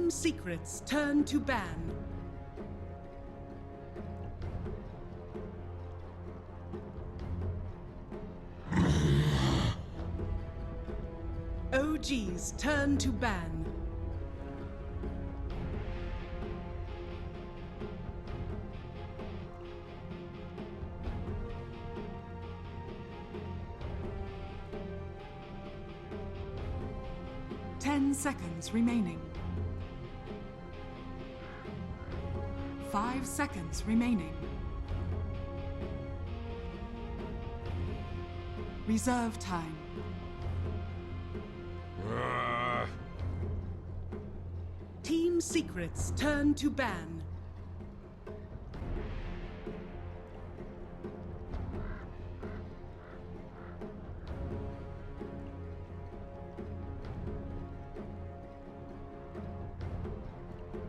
Team Secret's turn to ban. OG's turn to ban. Ten seconds remaining. 5 seconds remaining. Reserve time. Team Secret's turn to ban.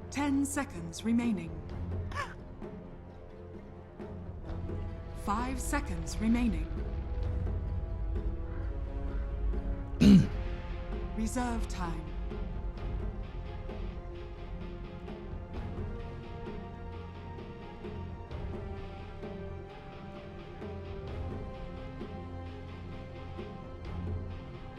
Ten seconds remaining. 5 seconds remaining. Reserve time.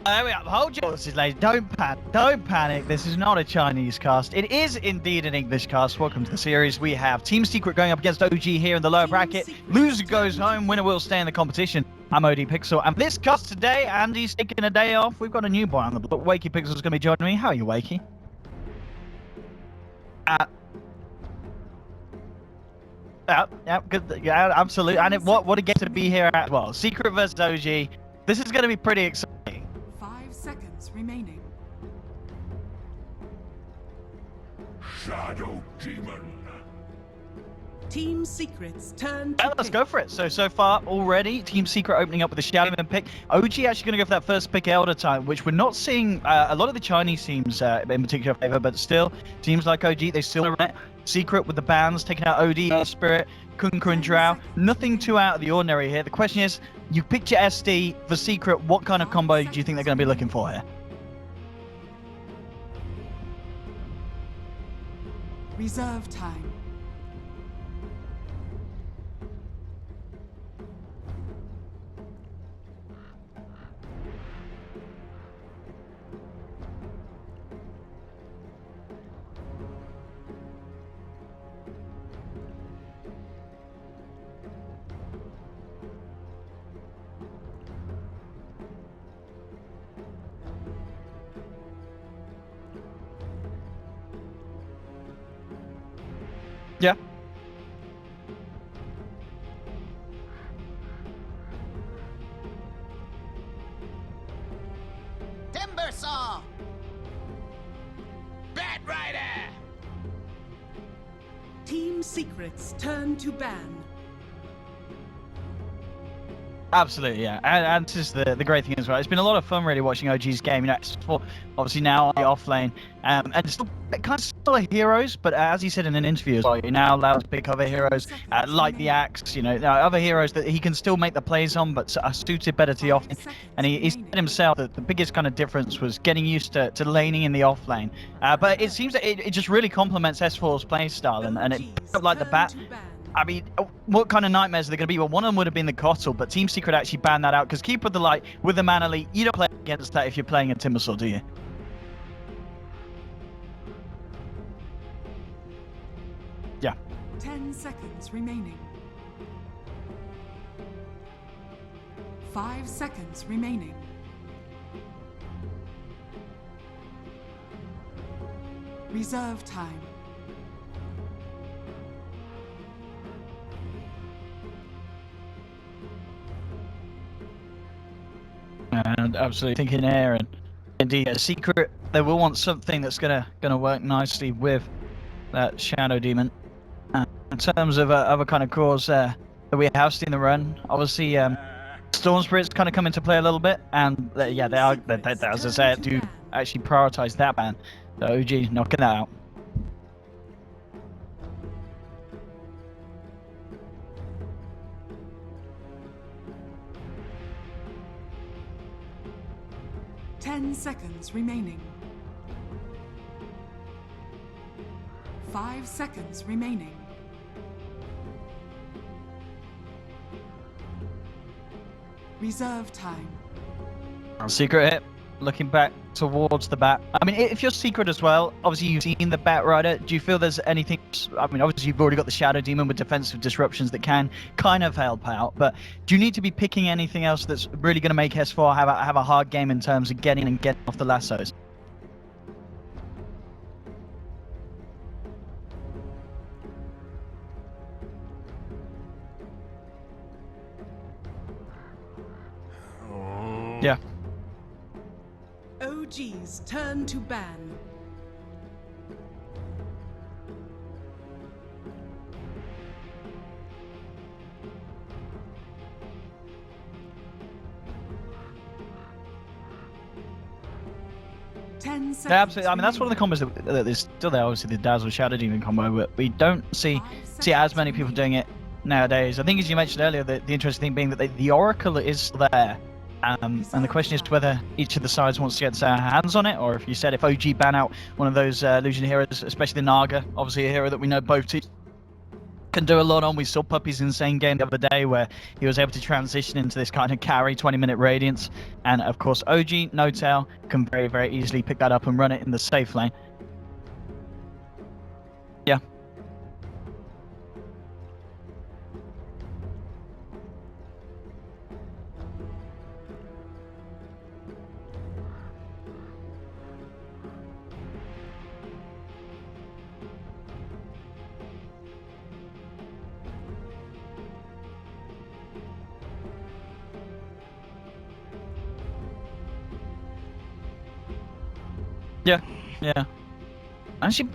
There we are. Hold your horses, ladies. Don't panic. Don't panic. This is not a Chinese cast. It is indeed an English cast. Welcome to the series. We have Team Secret going up against OG here in the lower bracket. Loser goes home. Winner will stay in the competition. I'm OD Pixel. And this cast today, Andy's taking a day off. We've got a new boy on the block. Wakey Pixel's going to be joining me. How are you, Wakey? Yeah, good. Yeah, absolutely. And what a get to be here as well. Secret versus OG. This is going to be pretty exciting. 5 seconds remaining. Shadow Demon. Team Secret's turn to Yeah, let's go for it. So far already, Team Secret opening up with a Xiamen pick. OG actually going to go for that first pick Elder time, which we're not seeing a lot of the Chinese teams in particular favor, but still, teams like OG, they still run it. Secret with the bans, taking out OD, Spirit, Kunku and Drow. Nothing too out of the ordinary here. The question is, you picked your SD for Secret. What kind of combo do you think they're going to be looking for here? Reserve time. Yeah. Timber Saw! Bat Rider! Team Secret's turn to ban. Absolutely, yeah. And this is the great thing as well. It's been a lot of fun really watching OG's game. You know, it's obviously now on the off lane. And it's still kind of still heroes, but as he said in an interview as well, you're now allowed to pick other heroes like the Axe, you know, other heroes that he can still make the plays on, but are suited better to the off lane. And he said himself that the biggest kind of difference was getting used to laning in the off lane. But it seems that it just really complements S4's play style, and it picked up like the bat. I mean, what kind of nightmares are they going to be? Well, one of them would have been the Kotl, but Team Secret actually banned that out because Keep with the Light with the Man Elite, you don't play against that if you're playing a Timbersaw, do you? Yeah. 10 seconds remaining. 5 seconds remaining. Reserve time. And absolutely thinking there, and indeed a Secret, they will want something that's gonna work nicely with that Shadow Demon. In terms of other kind of cores that we have seen the run, obviously Storm Spirits kind of come into play a little bit, and yeah, they are, as I said, do actually prioritize that ban. So OG knocking that out. Ten seconds remaining. 5 seconds remaining. Reserve time. Secret hit, looking back towards the bat. I mean, if you're Secret as well, obviously you've seen the bat rider. Do you feel there's anything? I mean, obviously you've already got the Shadow Demon with defensive disruptions that can kind of help out. But do you need to be picking anything else that's really going to make S4 have a hard game in terms of getting off the lassos? Yeah. OG's turn to ban. Yeah, absolutely. I mean, that's one of the combos that is still there. Obviously, the Dazzle Shadow Demon combo, but we don't see as many people doing it nowadays. I think, as you mentioned earlier, the interesting thing being that the Oracle is still there. And the question is whether each of the sides wants to get their hands on it, or if you said if OG ban out one of those Illusion heroes, especially the Naga, obviously a hero that we know both teams can do a lot on. We saw Puppy's insane game the other day where he was able to transition into this kind of carry 20-minute radiance, and of course OG No Tail can very, very easily pick that up and run it in the safe lane. Yeah. Yeah. Actually,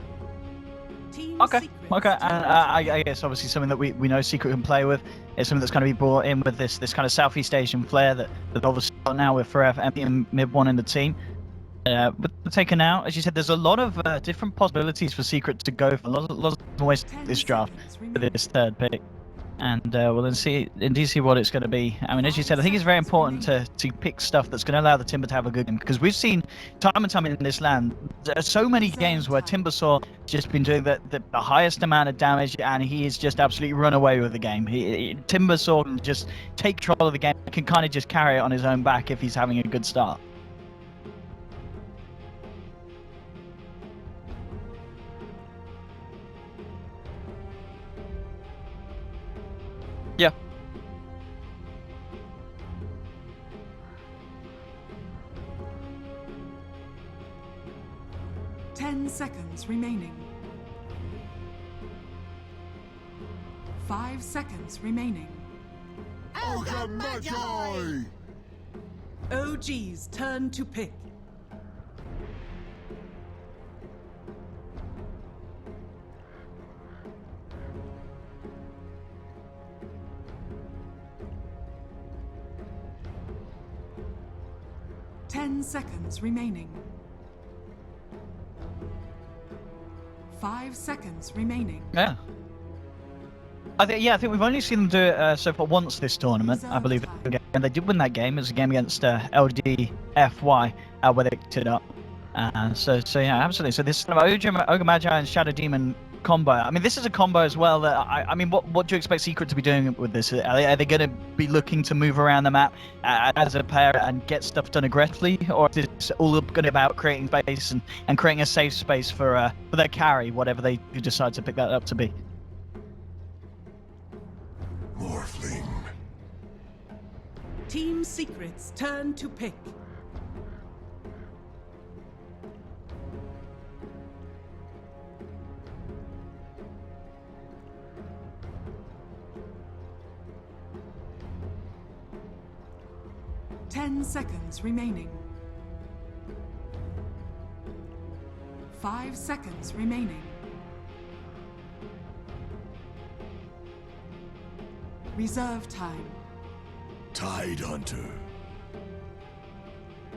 okay. And I guess obviously something that we know Secret can play with is something that's going to be brought in with this kind of Southeast Asian flair that obviously got now with Forever and Mid One in the team. But taken out, as you said, there's a lot of different possibilities for Secret to go for. Lots of ways this draft for this third pick. And we'll then see what it's going to be. I mean, as you said, I think it's very important to pick stuff that's going to allow the Timber to have a good game, because we've seen time and time in this land, there are so many games where Timbersaw just been doing the highest amount of damage, and he is just absolutely run away with the game. Timbersaw can just take control of the game, can kind of just carry it on his own back if he's having a good start. Yeah. Ten seconds remaining. 5 seconds remaining. OG's turn to pick. Ten seconds remaining. 5 seconds remaining. Yeah. I think we've only seen them do it so far once this tournament, I believe. And they did win that game. It was a game against LDFY, where they picked it up. So yeah, absolutely. So this kind of Ogre Magi and Shadow Demon combo. I mean, this is a combo as well that I mean, what do you expect Secret to be doing with this? Are they going to be looking to move around the map as a player and get stuff done aggressively, or is this all going to be about creating space and creating a safe space for their carry, whatever they decide to pick that up to be? Morphling. Team Secret's turn to pick. Ten seconds remaining. 5 seconds remaining. Reserve time. Tide Hunter.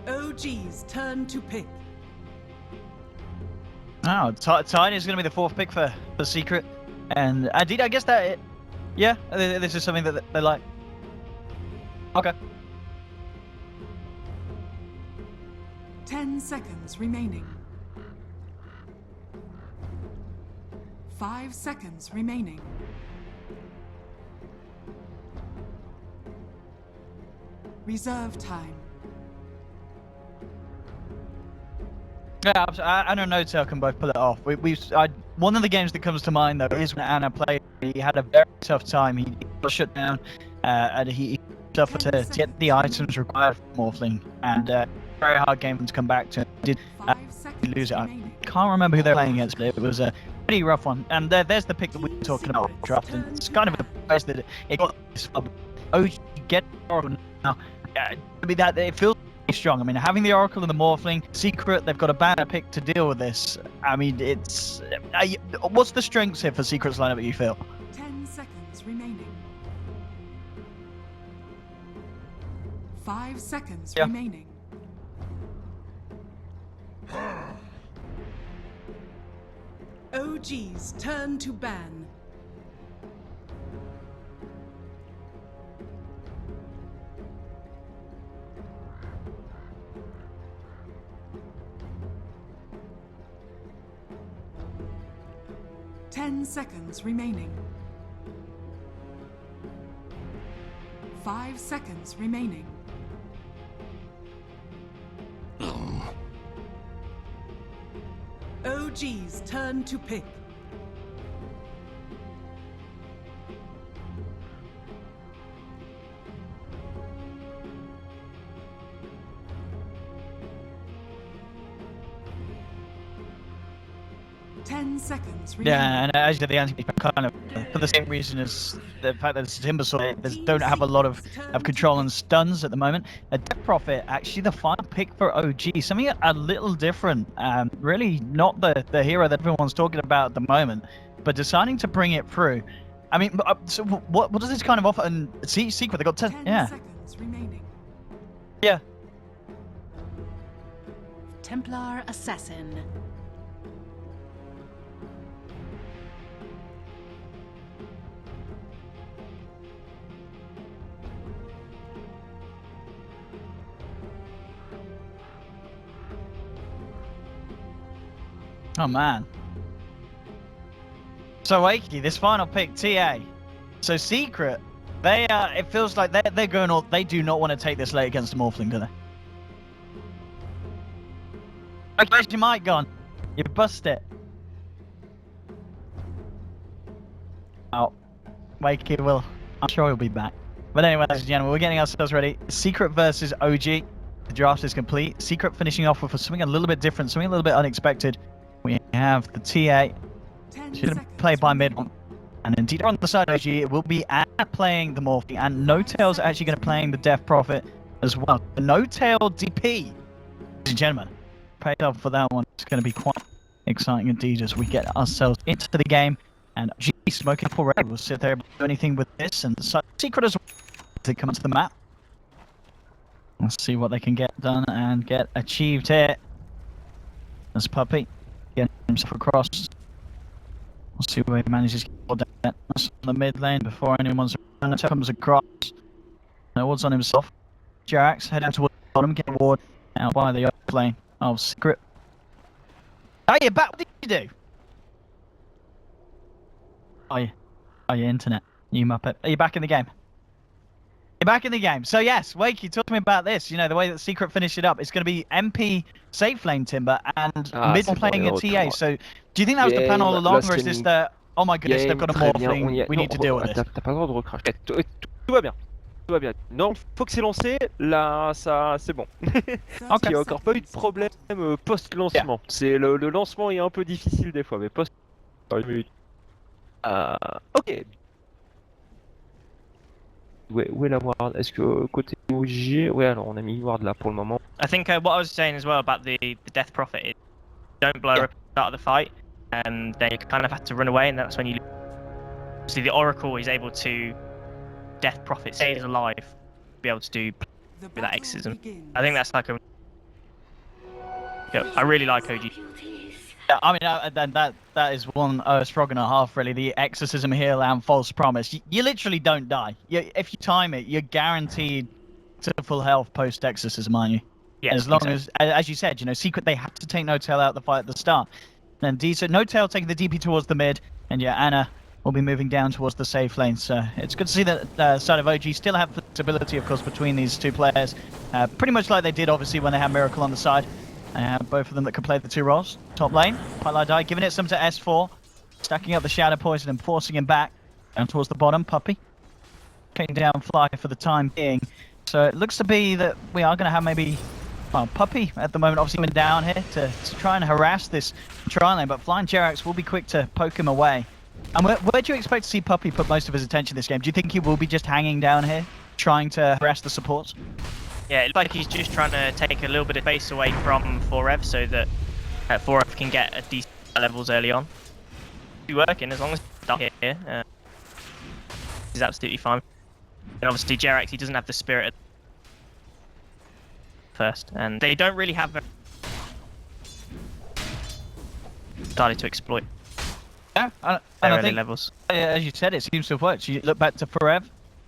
OG's turn to pick. Oh, Tide is going to be the fourth pick for Secret. And indeed, I guess that, yeah, this is something that they like. Okay. 10 seconds remaining. 5 seconds remaining. Reserve time. Yeah, I don't know. Tail can both pull it off. One of the games that comes to mind though is when Anna played. He had a very tough time. He got shut down, and he suffered to get the items required for Morphling, and very hard game to come back to. Did 5 seconds lose it? I remaining. can't remember who they were playing against, but it was a pretty rough one. And there's the pick that we were talking about drafting. It's kind of a place that it got this. Oh, get Oracle now. I mean, that it feels strong. I mean, having the Oracle and the Morphling, Secret, they've got a banner pick to deal with this. I mean, it's... what's the strengths here for Secret's lineup that you feel? 10 seconds remaining. 5 seconds Yeah. remaining. OG's turn to ban. Ten seconds remaining. 5 seconds remaining. OG's turn to pick. Seconds remaining. Yeah, and as the anti kind of for the same reason as the fact that it's Timbersaw, they don't have a lot of control and stuns at the moment. A Death Prophet, actually the final pick for OG, something a little different. Really not the hero that everyone's talking about at the moment, but deciding to bring it through. I mean, so what does this kind of offer? And see, Secret, they got 10 yeah. Seconds remaining. Yeah. Templar Assassin. Oh man. So Wakey, this final pick, TA. So Secret, they it feels like they're going all, they do not want to take this late against the Morphling, do they? Okay, where's your mic gone? You bust it. Oh, Wakey will. I'm sure he'll be back. But anyway, ladies and gentlemen, we're getting ourselves ready. Secret versus OG. The draft is complete. Secret finishing off with something a little bit different, something a little bit unexpected. We have the TA. She's going to play by mid. And indeed on the side of OG, it will be Anna playing the Morphling. And No Tail's actually going to playing the Death Prophet as well. The No Tail DP, ladies and gentlemen. Paid up for that one. It's going to be quite exciting indeed as we get ourselves into the game. And OG smoking up already. We'll sit there and do anything with this. And so Secret as well to come onto the map. Let's see what they can get done and get achieved here. This puppy getting himself across. We'll see where he manages to get that on the mid lane before anyone's around. Comes across. No ward's on himself. Jarax heading towards the bottom, getting ward out by the off lane of Secret. Oh, you're back. What did you do? Oh, your internet. You muppet. Are you back in the game? You're back in the game. So yes, Wakey, talk to me about this. You know, the way that Secret finished it up. It's going to be MP safe lane Timber and mid playing a TA. So do you think that was the plan all along, or is this the oh my goodness, they've got a Morphling, we need to deal with this? T'as pas le droit de recracher. Tout va bien. Tout va bien. Non, faut que c'est lancé. Là, ça, c'est bon. Il n'y a encore pas eu de problème post-lancement. C'est le lancement est un peu difficile des fois, mais post. Ok. Où est la ward? Est-ce que côté OG? Ouais, alors on a mis ward là pour le moment. I think what I was saying as well about the Death Prophet is don't blow up at the start of the fight, and then you kind of have to run away, and that's when you see the Oracle is able to Death Prophet stays alive, be able to do with that exorcism. I think that's like a. I really like OG. Yeah, I mean, that is one frog and a half, really. The exorcism, heal, and false promise. You literally don't die. If you time it, you're guaranteed to full health post exorcism, aren't you? Yeah. As long as you said, you know, Secret, they have to take No Tail out of the fight at the start. And so No Tail taking the DP towards the mid. And yeah, Anna will be moving down towards the safe lane. So it's good to see that side of OG still have flexibility, of course, between these two players. Pretty much like they did, obviously, when they had Miracle on the side. Both of them that could play the two roles. Top lane, Pylai giving it some to S4. Stacking up the Shadow Poison and forcing him back down towards the bottom. Puppey taking down Fly for the time being. So it looks to be that we are going to have maybe... Well, Puppey at the moment obviously been down here to try and harass this tri lane. But Fly and Jerax will be quick to poke him away. And where do you expect to see Puppey put most of his attention this game? Do you think he will be just hanging down here, trying to harass the supports? Yeah, it looks like he's just trying to take a little bit of space away from 4Ev so that 4Ev can get at decent levels early on. Be working as long as he's down here. He's absolutely fine. And obviously Jerax, he doesn't have the spirit first, and they don't really have started to exploit. Yeah, and I think, levels. As you said, it seems to have worked. You look back to Forev,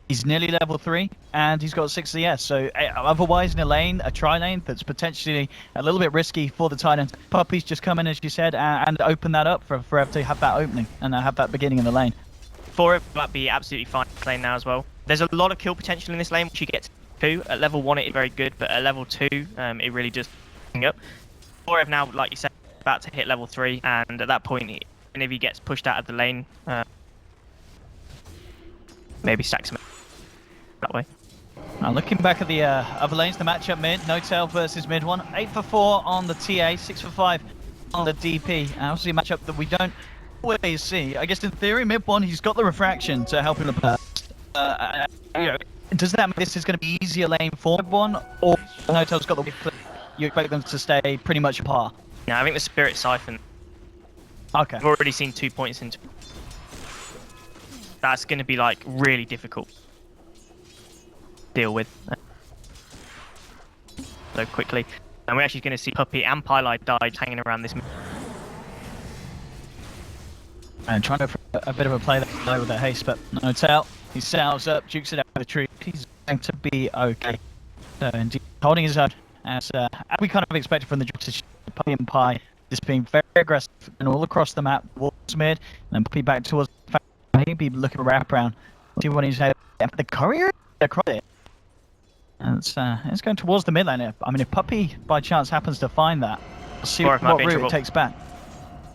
he's nearly level 3, and he's got 6 CS. So otherwise in a lane, a tri-lane that's potentially a little bit risky for the Titans, Puppey's just come in, as you said, and open that up for Forev to have that opening and have that beginning in the lane. Forev might be absolutely fine in this lane now as well. There's a lot of kill potential in this lane, which you get to. At level 1 it is very good, but at level 2 it really does up. Forev now, like you said, about to hit level 3, and at that point, even if he gets pushed out of the lane, maybe stacks him that way. Now looking back at the other lanes, the matchup mid, No-Tail versus mid one, 8 for 4 on the TA, 6 for 5 on the DP. Obviously a matchup that we don't always see. I guess in theory, mid one, he's got the refraction to help him the burst. You know, does that mean this is going to be easier lane for mid one, or No-Tail's got the you expect them to stay pretty much par? No, I think the Spirit Siphon. Okay. I've already seen 2 points into. That's going to be like really difficult to deal with so quickly, and we're actually going to see Puppey and Pylai die hanging around this. And trying to a bit of a play there with the haste, but No-Tail, he sails up, jukes it out of the tree. He's going to be okay. So indeed, holding his own, as we kind of expected from the Puppey and Pie, just being very aggressive and all across the map, towards mid, and then Puppey back towards. Maybe looking wrap around, see what he's had. The courier across it. And it's going towards the mid lane. I mean, if Puppey by chance happens to find that, we'll see what route it takes back.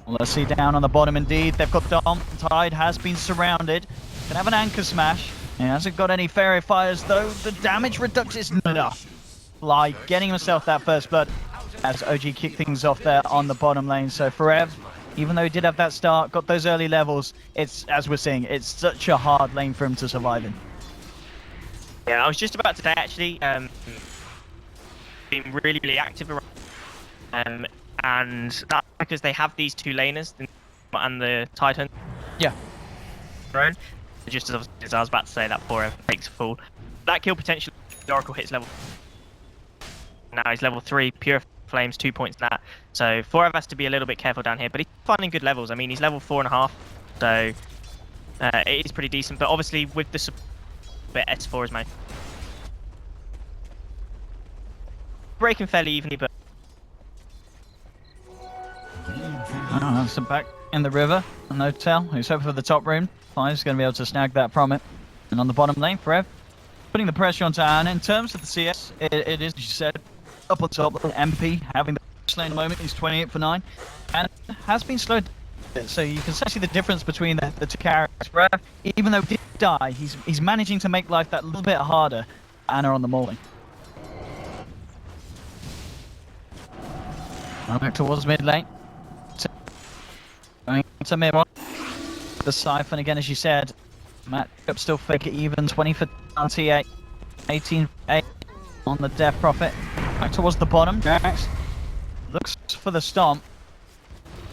Well, let's see down on the bottom. Indeed, they've got Dom. Tide has been surrounded. Can have an anchor smash. He hasn't got any fairy fires though. The damage reduction is not enough. Fly getting himself that first blood as OG kick things off there on the bottom lane. So Forev, even though he did have that start, got those early levels, it's, as we're seeing, it's such a hard lane for him to survive in. Yeah, I was just about to say actually, being really, really active around, and that's because they have these 2 laners and the Titan. Yeah. Just as I was about to say, that 4 takes a fall. That kill potential, the Oracle hits level. Now he's level 3, pure flames, 2 points in that. So 4 has to be a little bit careful down here, but he's finding good levels. I mean, he's level 4.5, so it is pretty decent. But obviously with the support, S4 is made. Breaking fairly evenly, but some back in the river. No-Tail, who's hoping for the top room. Fly's going to be able to snag that from it. And on the bottom lane, Forev, putting the pressure onto Anna. In terms of the CS, it is, as you said, up on top. MP having the first lane at the moment. He's 28 for 9. And has been slowed down. So you can see the difference between the 2 characters. Forev, even though he did die, he's managing to make life that little bit harder. Anna on the mauling. Back towards mid lane. Going to mid one. The Siphon again, as you said. Matchup still fake it even. 20 for TA. 18 for 8 on the Death Prophet. Back towards the bottom. Jax looks for the stomp.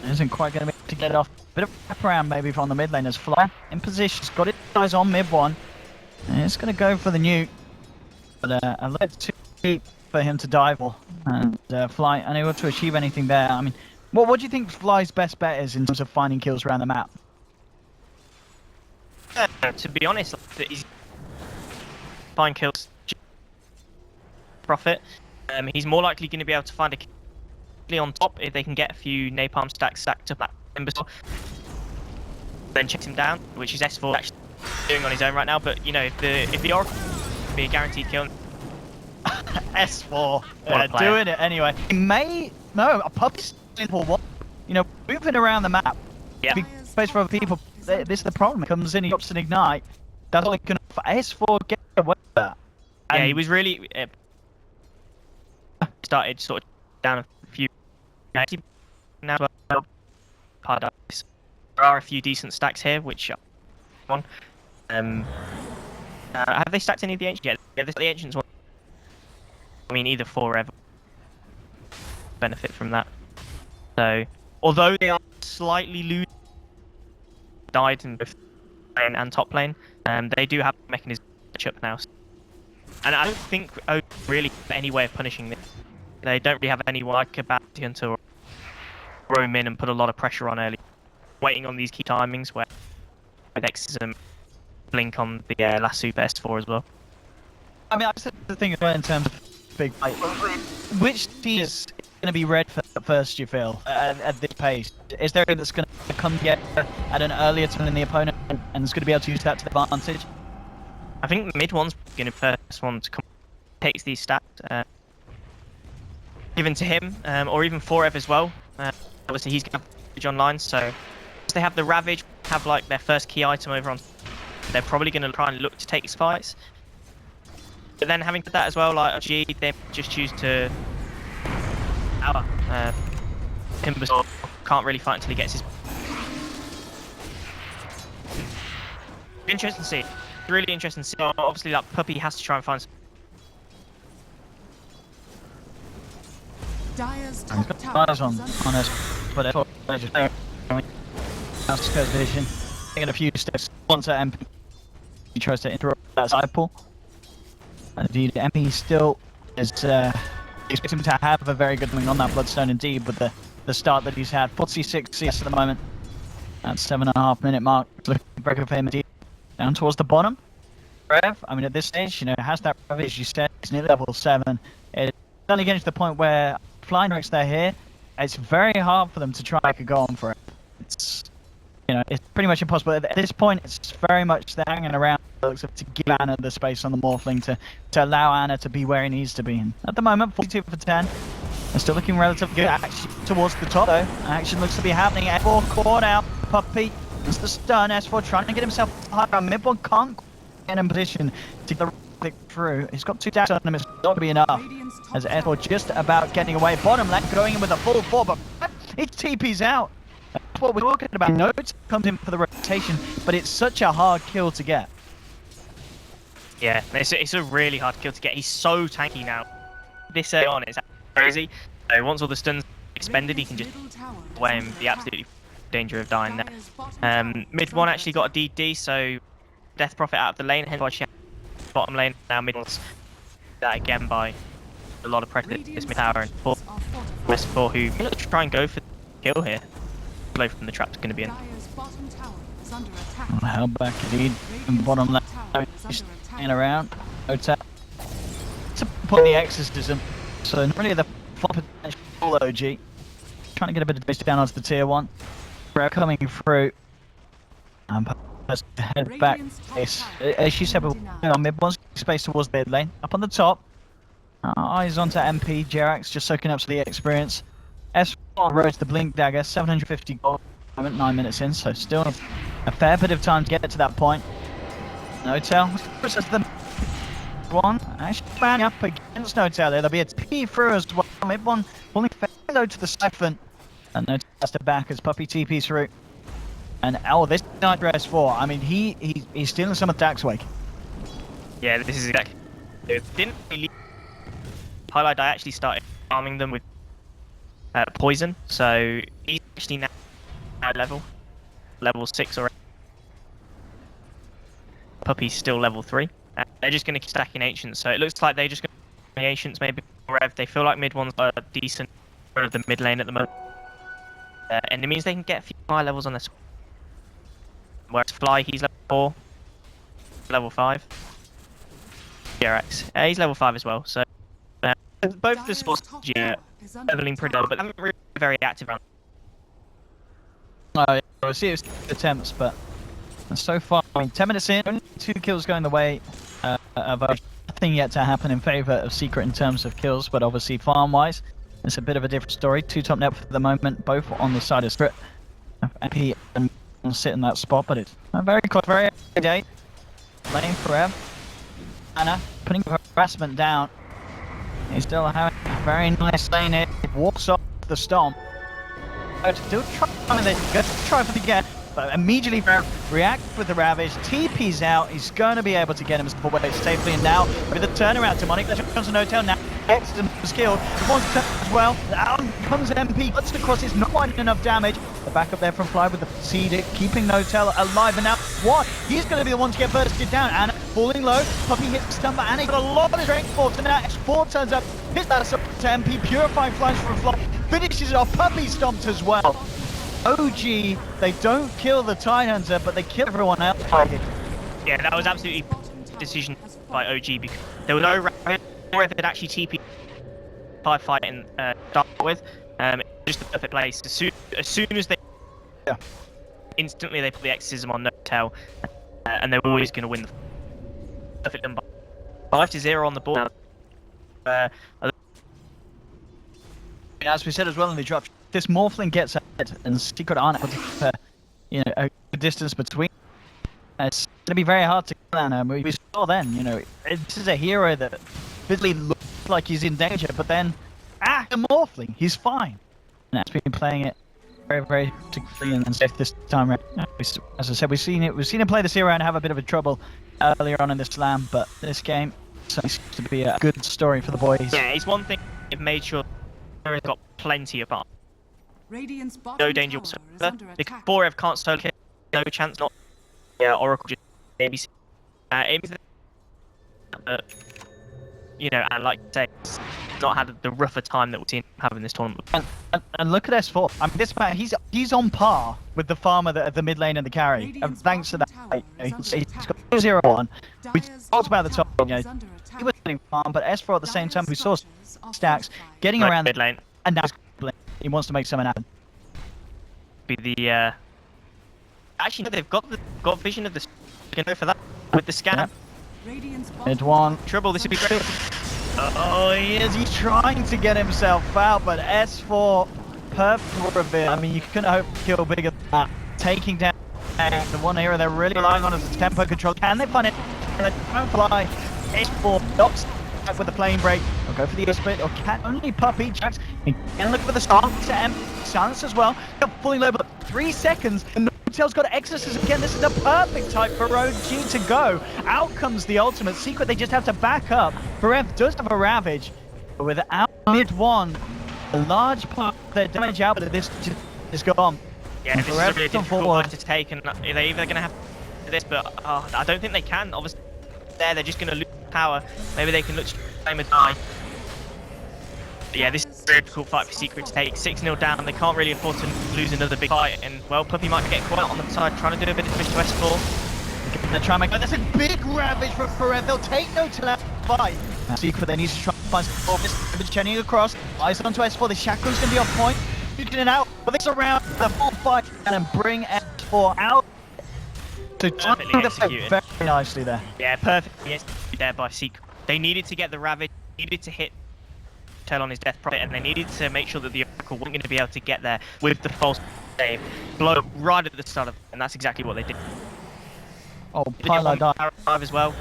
Isn't quite going to be able to get it off. Bit of wraparound maybe from the mid lane as Fly in position. He's got his eyes on mid one. And it's going to go for the nuke. But a little too deep for him to dive for. And Fly unable to achieve anything there. I mean, what do you think Fly's best bet is in terms of finding kills around the map? To be honest, he's find kills. Profit. He's more likely going to be able to find a kill on top if they can get a few napalm stacks stacked up that imbecile. then chase him down, which is S4 actually doing on his own right now. But you know, if the Oracle would be a guaranteed kill, S4 doing it anyway. He may no a puppy's for what? You know, moving around the map. Yeah. Big space for other people. This is the problem. He comes in, he drops an ignite. That's all he can offer. S4 get away with that. Yeah, he was really started sort of down a few. Now, Paradise. There are a few decent stacks here, which are one. Have they stacked any of the ancients yet? Yeah, the ancients one. I mean, either forever benefit from that. So, although they are slightly losing, died in both lane and top lane, they do have a mechanism to catch up now. And I don't think really have any way of punishing this. They don't really have anyone like a bounty hunter or roam in and put a lot of pressure on early, waiting on these key timings where with Exism blink on the last super S4 as well. I mean, I said the thing as well in terms of big fight. Which team is going to be red first, you feel, at this pace? Is there anyone that's going to come together at an earlier time than the opponent and is going to be able to use that to the advantage? I think the mid one's going to be the first one to come takes these stats given to him, or even Forev as well. Obviously, he's going to have Ravage online, so once they have the Ravage, have like their first key item over on, they're probably going to try and look to take his fights. But then having said that as well, like G, they just choose to power. Timbersaw can't really fight until he gets his. Interesting to see. Really interesting to see. Obviously, like Puppy has to try and find. Dire's He's top got tower eyes on is under us, but that's Curse Vision. Taking a few steps onto MP. He tries to interrupt that side pull. Indeed, MP still is expecting him to have a very good wing on that Bloodstone indeed, with the start that he's had. 46 CS at the moment. At 7.5 minute mark. Looking very good for him indeed. Down towards the bottom. Rev, I mean at this stage, you know, has that Rev, as you said, it's near level 7. It's only getting to the point where flying directs they're here, it's very hard for them to try to go on for it. It's, you know, it's pretty much impossible. At this point, it's very much they're hanging around to give Anna the space on the Morphling to allow Anna to be where he needs to be. And at the moment, 42 for 10. They're still looking relatively good. Action towards the top, though. Action looks to be happening. S4 caught out. Puppy. It's the stun. S4 trying to get himself higher. Mid-one can't get in position to get the click through. He's got 2 dashs on him. It's not going to be enough. As S4 just about getting away. Bottom lane going in with a full 4, but he TP's out. That's what we're talking about. Notes comes in for the rotation, but it's such a hard kill to get. Yeah, it's a really hard kill to get. He's so tanky now. This early on, it's crazy. So once all the stuns expended, he can just away and be absolutely danger of dying there. Mid one actually got a DD, so Death Prophet out of the lane, hence why she had bottom lane. Now mid one's that again by a lot of pressure. This mid tower and S4 who look to try and go for the kill here. Blow from the trap's going to be in. Held back indeed. And bottom lane, staying around. No tap. To put the exorcism. So not really the potential OG. Trying to get a bit of damage down onto the tier 1. We're coming through. Head back. As you said, we're on mid one space towards the mid lane. Up on the top. Eyes onto MP. Jerax just soaking up to the experience. S1 roads the Blink Dagger. 750 gold. 9 minutes in, so still a fair bit of time to get to that point. No Tail. The one actually bang up against No Tail there. There'll be a TP through as well. Mid one pulling fairly low to the siphon. And No Tail has to back as Puppy TP through. And oh, this Nitro S4. I mean, he's stealing some of Dak's wake. Yeah, this is exactly. It didn't really highlight. I actually started farming them with poison, so he's actually now level 6 already. Puppy's still level 3. They're just going to keep stacking ancients, so it looks like they're just going to the ancients maybe rev. They feel like mid ones are decent for the mid lane at the moment, and it means they can get a few high levels on this. Whereas Fly, he's level 4, level 5. Jerax, he's level 5 as well. So both the sports leveling pretty low, but they haven't really been very active around. Oh, We'll see if it's attempts, but so far, I mean, 10 minutes in, only 2 kills going the way of nothing yet to happen in favor of Secret in terms of kills, but obviously farm-wise, it's a bit of a different story. 2 top net for the moment, both on the side of Secret. MP and sit in that spot, but it's a very close, very early day. Lane forever. Anna putting harassment down. He's still having a very nice lane here. He walks off the stomp. Still try for the get, but immediately react with the Ravage. TP's out. He's going to be able to get himself away safely. And now with the turnaround, Demonic comes to no-tail now. Exton was killed. He wants to turn as well. Down comes MP. Cuts across. It's not quite enough damage. The backup there from Fly with the Seed, keeping no-tail alive. And now what? He's going to be the one to get bursted down. Anna falling low. Puppy hits the stun, but Anna got a lot of strength for. So now S4 turns up. Hits that up to MP. Purifying flash from Fly. Finishes it off. Puppy stomped as well. OG, they don't kill the Tidehunter, but they kill everyone else. Yeah, that was absolutely a decision by OG because there was no Ravage or if it actually TP 5 fight and start with. Just the perfect place. As soon as they instantly they put the exorcism on no-tail, and they were always going to win the perfect number. 5-0 on the board. As we said as well in the drop, this Morphling gets ahead and Secret aren't able to keep a good distance between. It's going to be very hard to kill Anna. We saw then, this is a hero that visibly looks like he's in danger, but then, a Morphling, he's fine. And that's been playing it very, very particularly and safe this time around. As I said, we've seen him play this hero and have a bit of a trouble earlier on in the slam, but this game seems to be a good story for the boys. Yeah, it's one thing it made sure he's got plenty of arm. Radiant's No bottom danger tower is whatsoever. under Because attack. Borev can't solo kill, no chance, not. Yeah, Oracle just ABC. It means that, and like I say, it's not had the rougher time that we've seen having this tournament. And look at S4. I mean, this man, he's on par with the farmer at the mid lane and the carry. And thanks to that, he's got 0-1. We talked about the top, he was getting farm, but S4 at the same time, we saw stacks getting around mid lane. and now he wants to make something happen. Be the actually no, they've got vision of the. You can go for that with the scan. Mid one. Trouble. This would be great. Oh, he's trying to get himself out, but S4 perfect reveal. I mean, you couldn't hope to kill bigger than that. Taking down the one hero they're really relying on is the tempo control. Can they find it? Can they don't fly? S4 knocks back with the flame break. Or go for the split, or can only Puppy Jacks. He can look for the silence to M. Silence as well. Fully low, but 3 seconds. And no-tail's got exorcism again. This is the perfect type for OG to go. Out comes the ultimate. Secret, they just have to back up. Forev does have a Ravage, but without mid one, a large part of their damage output this is gone. Yeah, this is a really difficult one to take, and they're either going to have to do this, but I don't think they can. Obviously, they're just going to lose power. Maybe they can look to claim a die. But yeah, this is a very difficult fight for Secret to take. 6-0 down, they can't really afford to lose another big fight, and well, Puppy might get quiet on the side, trying to do a bit of push to S4. They're trying to make that's a big Ravage for Forev. They'll take no to that fight. Secret, they need to try and find this churning across. Eyes onto S4. The Shackle's going to be on point. Shooting it out, but this around the full fight and then bring S4 out. So perfectly executed. Very nicely there. Yeah, perfectly executed there by Secret. They needed to get the Ravage, needed to hit Tell on his death profit, and they needed to make sure that the Oracle wasn't going to be able to get there with the false save. Blow right at the start of it, and that's exactly what they did. Oh, They get one Pilot power drive as well.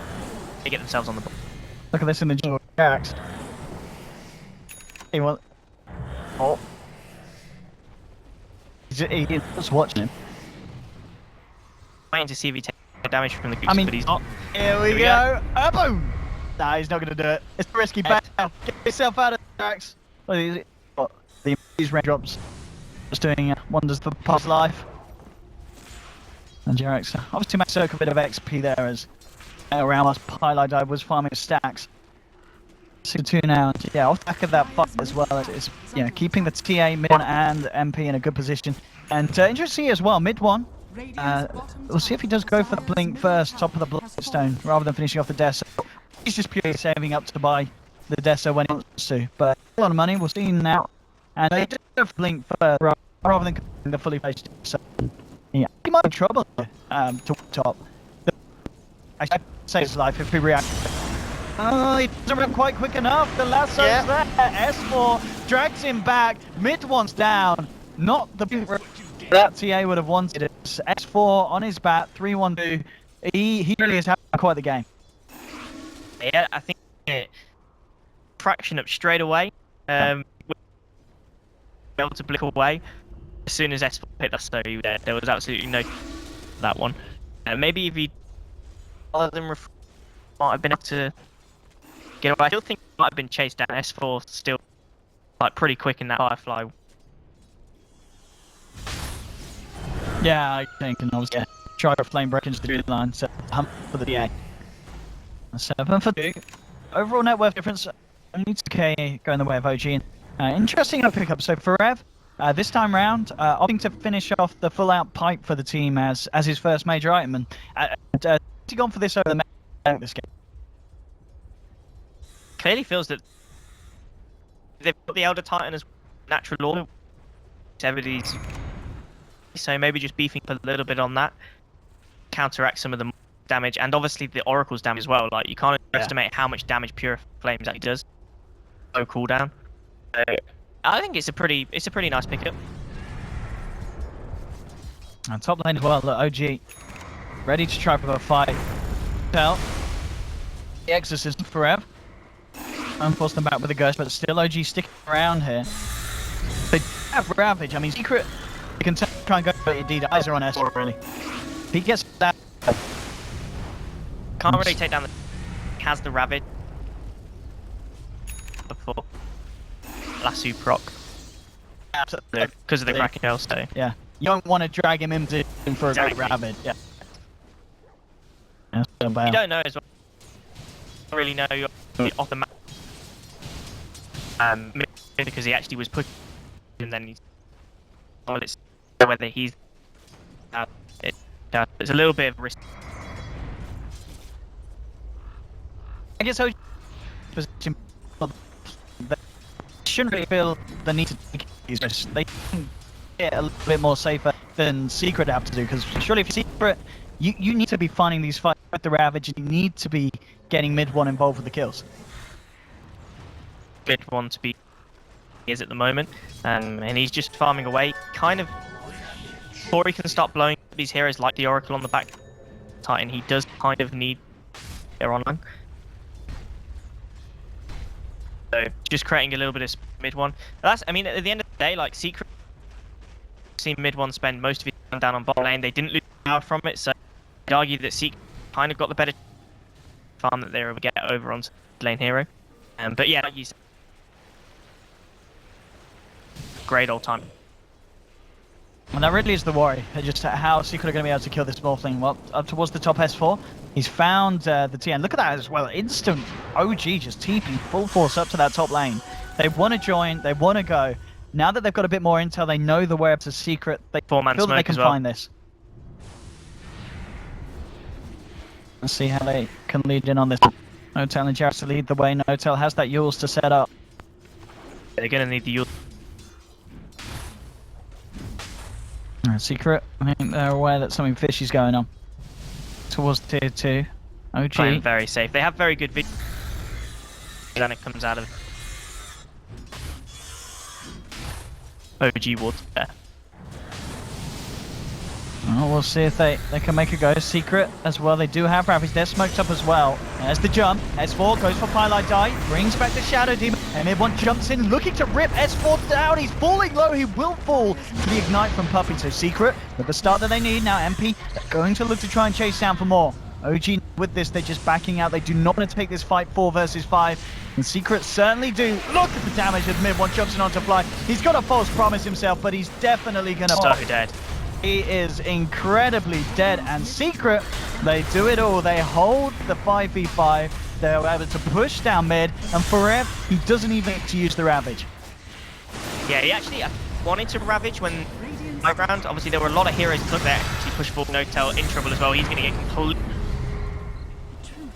They get themselves on the board. Look at this in the jungle. Jacks. He wants. Oh. He's just watching him. Waiting to see if he takes damage from the goose, I mean, but he's not. Here we go. Boom! Nah, he's not going to do it. It's risky. Back down. Get yourself out of the tracks. What these raindrops just doing wonders for past life. And Jarek's obviously managed to soak a bit of XP there as around us. Pilot was farming stacks. 6-2 now. Yeah, off the back of that fight as well. It's keeping the TA mid and MP in a good position. And interesting as well, mid one. We'll see if he does go for the blink first, top of the Bloodstone, rather than finishing off the Deso. He's just purely saving up to buy the Deso when he wants to. But a lot of money, we'll see now. And they did go for blink first, rather than the fully placed Deso. Yeah, he might be in trouble to top. I say his life if he reacts. Oh, he doesn't run quite quick enough. The lasso's there. S4 drags him back. Mid one's down. Not the that TA would have wanted it. S4 on his bat, 3-1-2. He really is having quite the game. Yeah, I think fraction up straight away. Able to blink away as soon as S4 hit us. So there was absolutely no that one. Maybe if he other than might have been able to get away. I still think he might have been chased down. S4 still like pretty quick in that Firefly. Yeah, I think, and I was try to flame break into the green line, so hump for the DA. 7 for 2. Overall net worth difference, only 2k going the way of OG. Interesting pickup. So for Rev, this time round, opting to finish off the full-out pipe for the team as his first major item, and he gone for this over the this game. Clearly feels that they've got the Elder Titan as natural order. Everybody's so maybe just beefing up a little bit on that, counteract some of the damage, and obviously the Oracle's damage as well. Like you can't underestimate how much damage Pure Flames actually does. Low cooldown. So I think it's a pretty nice pickup. And top lane as well. Look, OG ready to try for a fight. Tell the Exorcism for Rev. Unforce them back with a ghost, but still OG sticking around here. They have Ravage. I mean, Secret. You can try and go, but indeed eyes are on S4 really. If he gets that, can't really take down the. Has the Ravage before Lasso proc. Absolutely. Because of the Kraken Shell, so yeah, you don't want to drag him into for a great Ravage. Yeah. That's so bad. You don't know as well. You don't really know off the map. Because he actually was pushing, and then he's. Well, it's whether he's. It's a little bit of risk. I guess OG position. They shouldn't really feel the need to take these risks. They can get a little bit more safer than Secret have to do, because surely if Secret, you need to be finding these fights with the Ravage, and you need to be getting mid one involved with the kills. Mid one to be is at the moment, and he's just farming away, kind of. Before he can start blowing up these heroes like the Oracle on the back Titan, he does kind of need their online. So just creating a little bit of mid one. That's, I mean, at the end of the day, like Secret, seen mid one spend most of his time down on bot lane. They didn't lose power from it, so I'd argue that Secret kind of got the better farm that they were able to get over onto lane hero. But yeah, like you said, great old time. And that really is the worry, just how Secret are going to be able to kill this Morphling. Well, up towards the top S4, he's found the TN. Look at that as well, instant OG just TP full force up to that top lane. They want to join, they want to go. Now that they've got a bit more intel, they know the whereabouts of Secret, they feel that they can find this. Let's see how they can lead in on this. Notel and Jarrett to lead the way. Notel has that Yules to set up. They're going to need the Yules. Secret, I think they're aware that something fishy's going on. Towards tier 2. OG. Playing very safe. They have very good vision. Then it comes out of OG water there. Well, we'll see if they can make a go. Secret as well. They do have Ravage. They're smoked up as well. There's the jump. S4 goes for Pylite Die. Brings back the Shadow Demon. And everyone jumps in looking to rip S4 down. He's falling low. He will fall to the Ignite from Puppy. So Secret with the start that they need. Now MP going to look to try and chase down for more. OG with this, they're just backing out. They do not want to take this fight 4 versus 5. And Secret certainly do. Look at the damage as Mid one jumps in onto Fly. He's got a false promise himself, but he's definitely going to So dead. He is incredibly dead, and Secret, they do it all. They hold the 5v5. They're able to push down mid, and for Rev, he doesn't even need to use the Ravage. Yeah, he actually wanted to Ravage when my round. Obviously, there were a lot of heroes that took that. He pushed forward, Notel in trouble as well. He's going to get complete.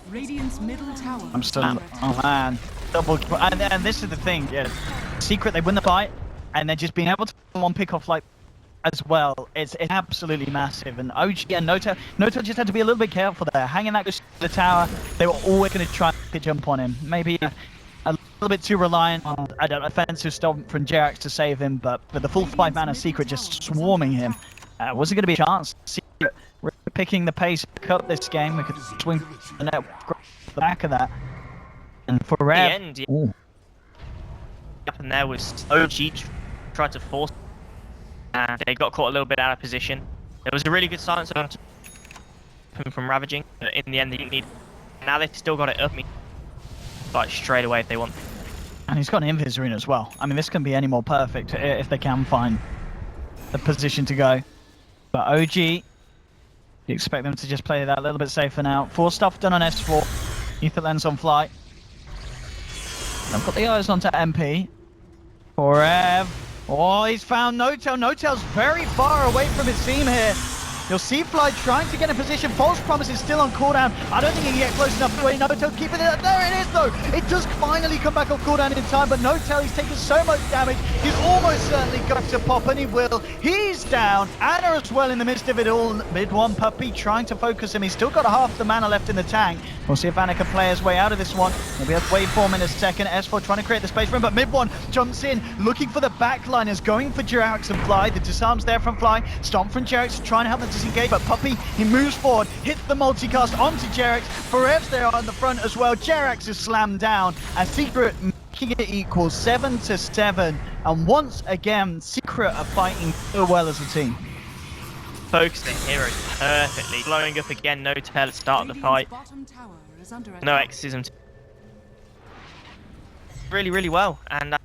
Radiant's middle tower. I'm still, oh man, double, and this is the thing, yeah. Secret, they win the fight, and they're just being able to one pick off like as well, it's absolutely massive. And OG and Notel just had to be a little bit careful there. Hanging that close to the tower, they were always going to try to jump on him. Maybe a little bit too reliant on an offensive stomp from Jerax to save him, but with the full 5-mana Secret just swarming him, was it going to be a chance? Secret picking the pace up this game. We could swing the net the back of that. And for Rev, the end, yeah. Happened there was OG tried to force, and they got caught a little bit out of position. There was a really good silence from Ravaging. In the end, they didn't need. Now they've still got it up me, like straight away if they want. And he's got an Invis Arena as well. I mean, this can be any more perfect if they can find the position to go. But OG, you expect them to just play that a little bit safer now. 4 stuff done on S4. Ether Lens on flight. I've got the eyes onto MP. Forev. Oh, he's found Notel. Notel's very far away from his team here. You'll see Fly trying to get in position. False Promise is still on cooldown. I don't think he can get close enough to wait. Notel keeping it up. There it is, though. It does finally come back off cooldown in time, but Notel, he's taken so much damage. He's almost certainly got to pop, and he will. He's down. Anna as well in the midst of it all. Mid one, Puppy trying to focus him. He's still got half the mana left in the tank. We'll see if Anna can play his way out of this one. He'll be able to waveform in a second. S4 trying to create the space for him, but mid one jumps in, looking for the backliners, going for Jerax and Fly. The disarm's there from Fly. Stomp from Jerax to try and help them disengage, but Puppy, he moves forward, hits the multicast onto Jerax. Forev's there on the front as well. Jerax is slammed down, and Secret making it equal 7-7. And once again, Secret are fighting so well as a team. Focusing heroes perfectly. Blowing up again, no tail at start of the fight. No exorcism. Really, really well. And a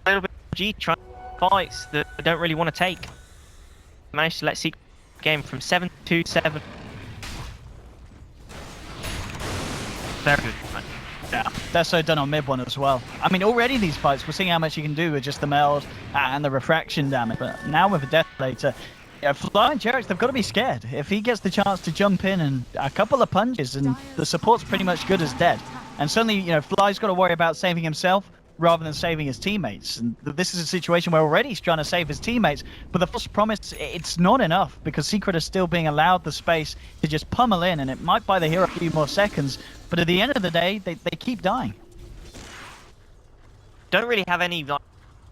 little bit of G trying fights that they don't really want to take. Managed to let Secret game from 7-7. Very good. Yeah, they're so done on mid one as well. I mean, already these fights, we're seeing how much you can do with just the meld and the refraction damage. But now with a Death Later, Fly and Jerax, they've got to be scared. If he gets the chance to jump in and a couple of punches, and the support's pretty much good as dead. And certainly, Fly's got to worry about saving himself rather than saving his teammates. And this is a situation where already he's trying to save his teammates, but the false promise, it's not enough because Secret is still being allowed the space to just pummel in, and it might buy the hero a few more seconds, but at the end of the day, they keep dying. Don't really have any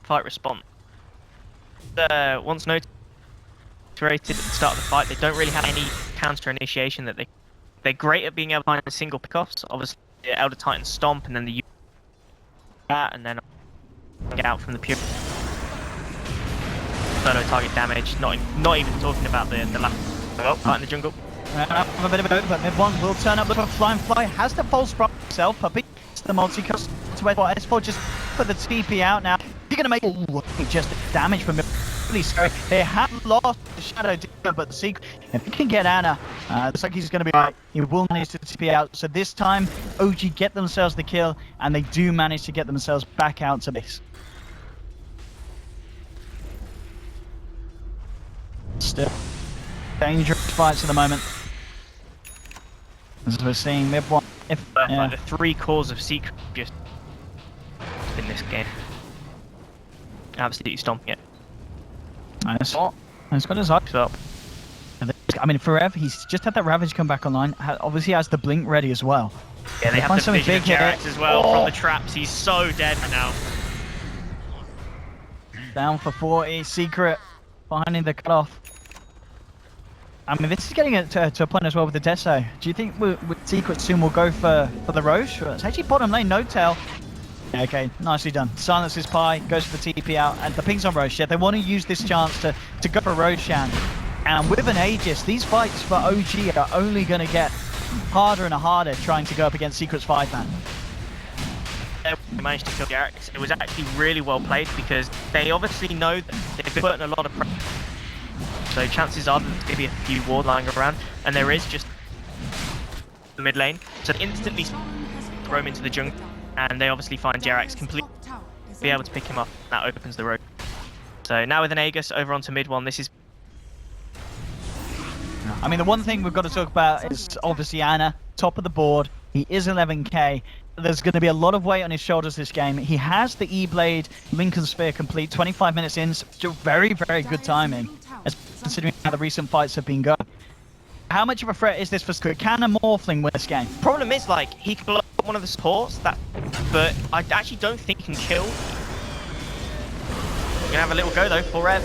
fight response. Once noted at the start of the fight, they don't really have any counter initiation that they're great at being able to find single pickoffs. Obviously, the Elder Titan Stomp, and then the and then get out from the pure solo target damage. Not even talking about the last fight in the jungle. A bit of a but mid one will turn up. Look for Fly has the false prop himself. Puppy, it's the multi-cast to S4 just put the TP out now. You're gonna make just damage from it. Really scary. They have lost the Shadow Demon, but the Secret, if he can get Anna, looks like he's going to be right. He will manage to TP out. So this time, OG get themselves the kill, and they do manage to get themselves back out to base. Still dangerous fights at the moment. As we're seeing mid one. Like the 3 cores of Secret just in this game. Absolutely stomping it. Nice. He's got his eyes up. I mean, Forever, he's just had that Ravage come back online. Obviously has the Blink ready as well. Yeah, they have the vision of Jerax as well from the traps. He's so dead now. Down for 40. Secret finding the cutoff. I mean, this is getting it to a point as well with the Deso. Do you think with Secret soon will go for the Roche? It's actually bottom lane, no tail. Okay, nicely done. Silences Pi, goes for the TP out, and the ping's on Roshan. They want to use this chance to go for Roshan. And with an Aegis, these fights for OG are only going to get harder and harder trying to go up against Secret's 5-man. They managed to kill Jerax. It was actually really well played because they obviously know that they've been putting a lot of pressure. So chances are that there's going to be a few ward lying around, and there is just the mid lane. So they instantly throw him into the jungle. And they obviously find Jerax completely be able to pick him up. That opens the road. So now with an Aegis over onto mid one, this is... I mean, the one thing we've got to talk about is obviously Anna, top of the board. He is 11k. There's going to be a lot of weight on his shoulders this game. He has the E-Blade Lincoln Spear complete 25 minutes in. Still very, very good timing, considering how the recent fights have been going. How much of a threat is this for Secret? Can a Morphling win this game? Problem is, like, he can blow up one of the supports, but I actually don't think he can kill. We're gonna have a little go though for Rev.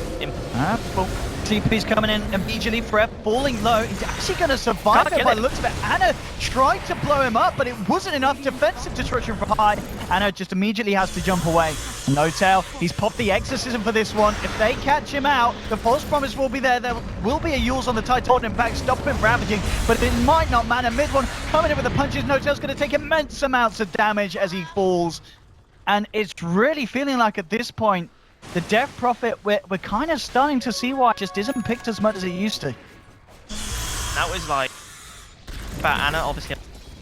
Well, TP's coming in immediately. Rev falling low. He's actually going to survive it by the looks of it. Anna tried to blow him up, but it wasn't enough defensive destruction from high. Anna just immediately has to jump away. No tail. He's popped the exorcism for this one. If they catch him out, the false promise will be there. There will be a Yules on the Titan holding him back, stop him ravaging, but it might not matter. Mid one coming in with the punches. No tail's going to take immense amounts of damage as he falls. And it's really feeling like at this point, the Death Prophet, we're kind of starting to see why it just isn't picked as much as it used to. That was like, about Anna, obviously,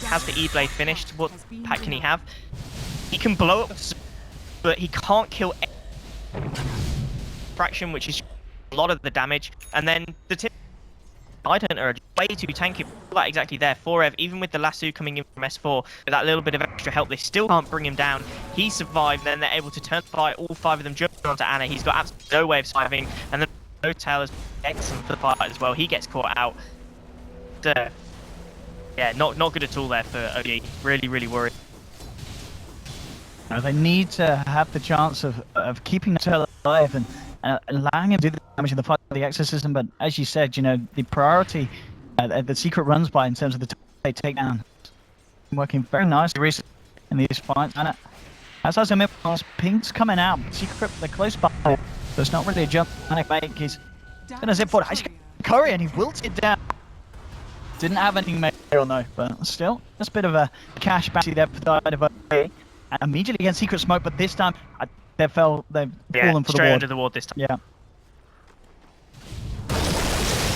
has the E-Blade finished. What pack can he have? He can blow up, but he can't kill fraction, which is a lot of the damage. And then the Titan are way too tanky. Like exactly there. 4Ev, even with the lasso coming in from S4, with that little bit of extra help, they still can't bring him down. He survived, then they're able to turn the fight. All 5 of them jump onto Anna. He's got absolutely no way of surviving. And then No Tail is excellent for the fight as well. He gets caught out. Yeah, not good at all there for OG. Really, really worried. They need to have the chance of keeping No Tail alive and allowing him to do the damage in the fight with the exorcism, but as you said, you know, the priority the Secret runs by in terms of the they take down, working very nicely recently in these fights. And as I said, Pink's coming out. Secret, they're close by, so it's not really a jump. Panic make. He's gonna zip forward. Curry, and he wilted it down. Didn't have anything material, no, but still, just a bit of a cash bounty there for the side of OG. And immediately against Secret Smoke, but this time they've fallen for the ward. Straight under the ward this time. Yeah.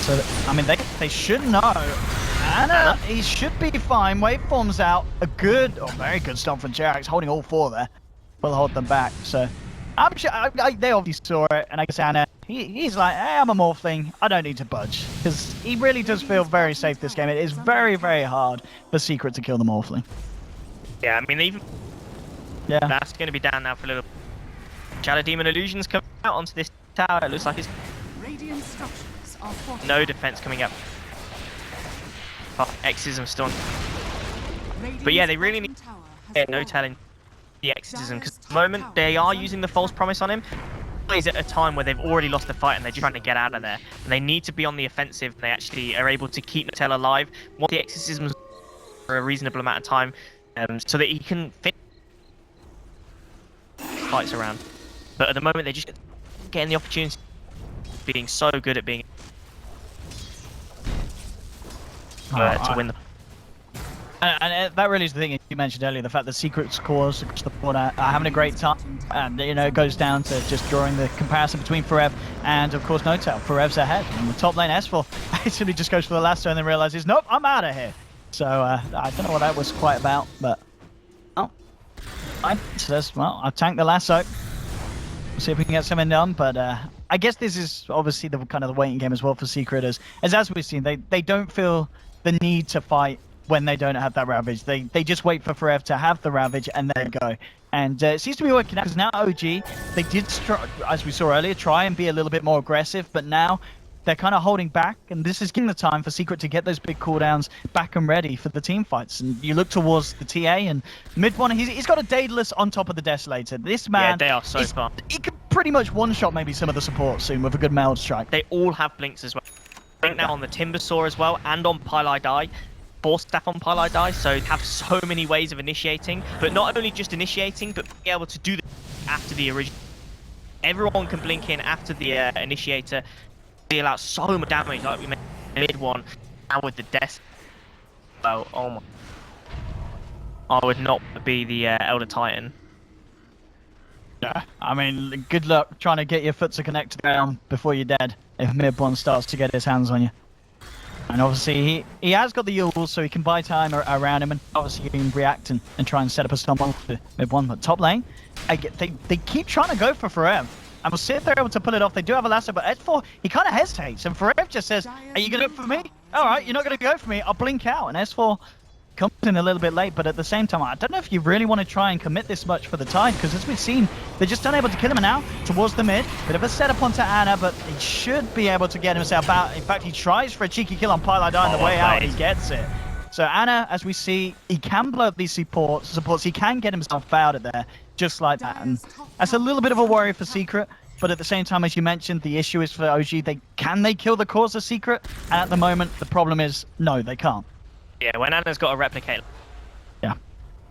So, I mean, they should know. Anna, he should be fine. Waveform's out. A good, very good stomp from Jerax, holding all 4 there. Will hold them back. So, I'm sure they obviously saw it, and I guess Anna, he's like, hey, I'm a Morphling. I don't need to budge. Because he really does feel very safe this game. It is very, very hard for Secret to kill the Morphling. Yeah, I mean, even that's going to be down now for a little. Shadow Demon Illusions come out onto this tower. It looks like it's no defense coming up. Oh, Exorcism still. But yeah, they really need to get No Tail in the Exorcism, because at the moment they are using the false promise on him. He's at a time where they've already lost the fight and they're just trying to get out of there. And they need to be on the offensive. They actually are able to keep No Tail alive, want the Exorcisms for a reasonable amount of time, so that he can finish fights around. But at the moment, they're just getting the opportunity, being so good at being to win the. And that really is the thing you mentioned earlier, the fact that Secret scores across the board are having a great time. And, you know, it goes down to just drawing the comparison between 4Ev and, of course, No Tail. 4Ev's ahead. And the top lane, S4, actually just goes for the lasso and then realizes, nope, I'm out of here. So, I don't know what that was quite about, but... Oh. Fine. Says, well, I'll tank the lasso. See if we can get something done, but I guess this is obviously the kind of the waiting game as well for Secret, as we've seen, they don't feel the need to fight when they don't have that Ravage. They just wait for 4Ev to have the Ravage and then go. And it seems to be working out, because now OG, they did, as we saw earlier, try and be a little bit more aggressive, but now they're kind of holding back, and this is giving the time for Secret to get those big cooldowns back and ready for the team fights. And you look towards the TA, and mid one, he's got a Daedalus on top of the Desolator. This man, yeah, they are so far. He could pretty much one-shot maybe some of the support soon with a good meld strike. They all have blinks as well. Blink now on the Timber Saw as well, and on Pili Die. Force staff on Pili Die, so have so many ways of initiating, but not only just initiating, but being able to do this after the original. Everyone can blink in after the initiator, deal out so much damage, like we made mid one, now with the death. Oh my. I would not be the Elder Titan. Yeah, I mean, good luck trying to get your foot to connect to the ground before you're dead, if mid one starts to get his hands on you. And obviously, he has got the Yules, so he can buy time around him, and obviously he can react and try and set up a stun one for mid one. But top lane, they keep trying to go for 4Ev. And we'll see if they're able to pull it off. They do have a lasso, but S4, he kind of hesitates. And 4Ev just says, are you going to go for me? All right, you're not going to go for me. I'll blink out. And S4 comes in a little bit late, but at the same time, I don't know if you really want to try and commit this much for the Tide, because as we've seen, they're just unable to kill him now towards the mid. Bit of a setup onto Ana, but he should be able to get himself out. In fact, he tries for a cheeky kill on Pylai on the way out, he gets it. So Ana, as we see, he can blow up these supports. He can get himself out of there, just like that. And that's a little bit of a worry for Secret. But at the same time, as you mentioned, the issue is for OG, can they kill the cause of Secret? And at the moment, the problem is, no, they can't. Yeah, when Ana's got a replicate, yeah,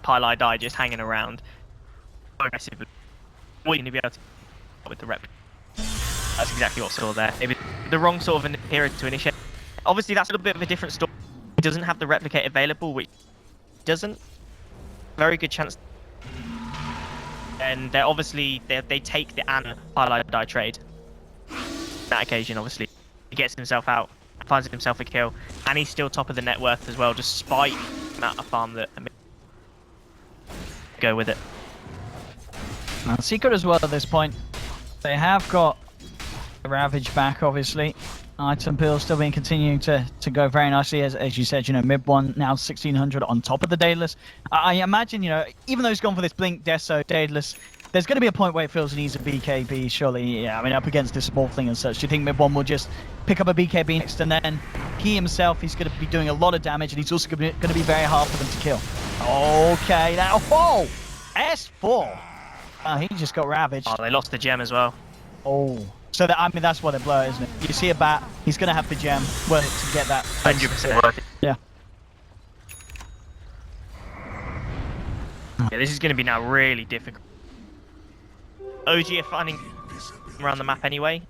Pylai die just hanging around aggressively, we're going to be able to with the replicate. That's exactly what we saw there. Maybe the wrong sort of hero to initiate. Obviously, that's a little bit of a different story. He doesn't have the replicate available, which doesn't. Very good chance. And they're obviously they take the Ana Pylai die trade. On that occasion, obviously, he gets himself out, finds himself a kill, and he's still top of the net worth as well, despite the amount of farm that go with it. Now, Secret as well at this point. They have got the Ravage back, obviously. Item build still being continuing to go very nicely, as you said, you know, mid one now 1600 on top of the Daedalus. I imagine, you know, even though he's gone for this Blink Deso Daedalus, there's going to be a point where it feels he needs a BKB, surely. Yeah, I mean, up against this small thing and such. Do you think mid one will just pick up a BKB next, and then he himself, he's going to be doing a lot of damage, and he's also going to be very hard for them to kill. Okay, now, whoa! S4! He just got ravaged. Oh, they lost the gem as well. Oh. So that, I mean, that's what they blow, isn't it? You see a bat, he's going to have the gem worth it to get that. 100% worth it. Yeah. Yeah, this is going to be now really difficult. OG are finding around the map anyway.